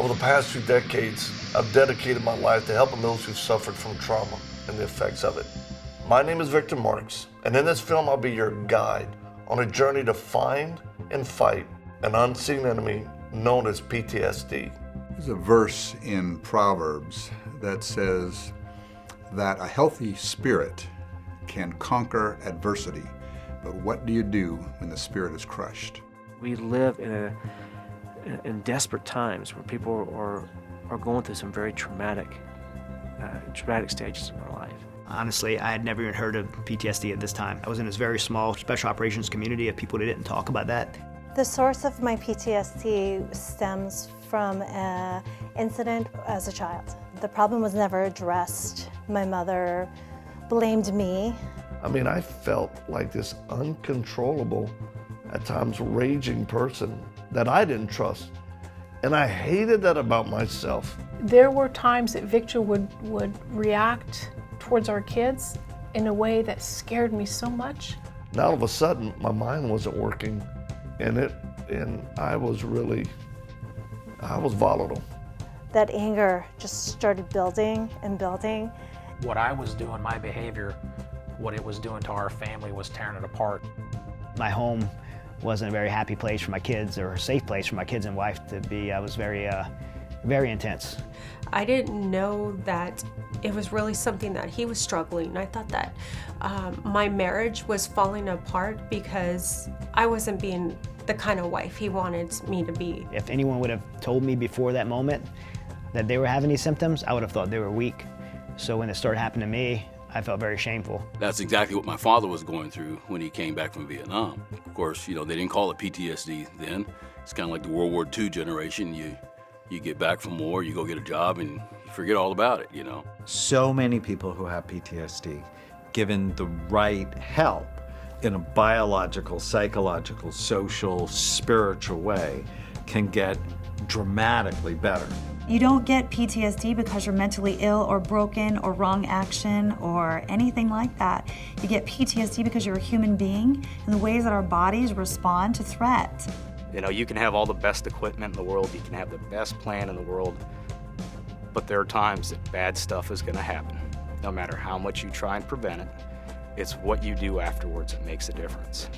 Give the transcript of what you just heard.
Over the past few decades, I've dedicated my life to helping those who've suffered from trauma and the effects of it. My name is Victor Marx, and in this film I'll be your guide on a journey to find and fight an unseen enemy known as PTSD. There's a verse in Proverbs that says that a healthy spirit can conquer adversity, but what do you do when the spirit is crushed? We live in desperate times where people are going through some very traumatic stages in their life. Honestly, I had never even heard of PTSD at this time. I was in this very small special operations community of people that didn't talk about that. The source of my PTSD stems from an incident as a child. The problem was never addressed. My mother blamed me. I mean, I felt like this uncontrollable, at times raging person that I didn't trust. And I hated that about myself. There were times that Victor would react towards our kids in a way that scared me so much. Now all of a sudden, my mind wasn't working, and I was volatile. That anger just started building and building. What I was doing, my behavior, what it was doing to our family was tearing it apart. My home wasn't a very happy place for my kids or a safe place for my kids and wife to be. I was very intense. I didn't know that it was really something that he was struggling. I thought that my marriage was falling apart because I wasn't being the kind of wife he wanted me to be. If anyone would have told me before that moment that they were having these symptoms, I would have thought they were weak. So when it started happening to me, I felt very shameful. That's exactly what my father was going through when he came back from Vietnam. Of course, they didn't call it PTSD then. It's kind of like the World War II generation. You get back from war, you go get a job, and you forget all about it, So many people who have PTSD, given the right help in a biological, psychological, social, spiritual way, can get dramatically better. You don't get PTSD because you're mentally ill or broken or wrong action or anything like that. You get PTSD because you're a human being and the ways that our bodies respond to threat. You can have all the best equipment in the world, you can have the best plan in the world, but there are times that bad stuff is going to happen. No matter how much you try and prevent it, it's what you do afterwards that makes a difference.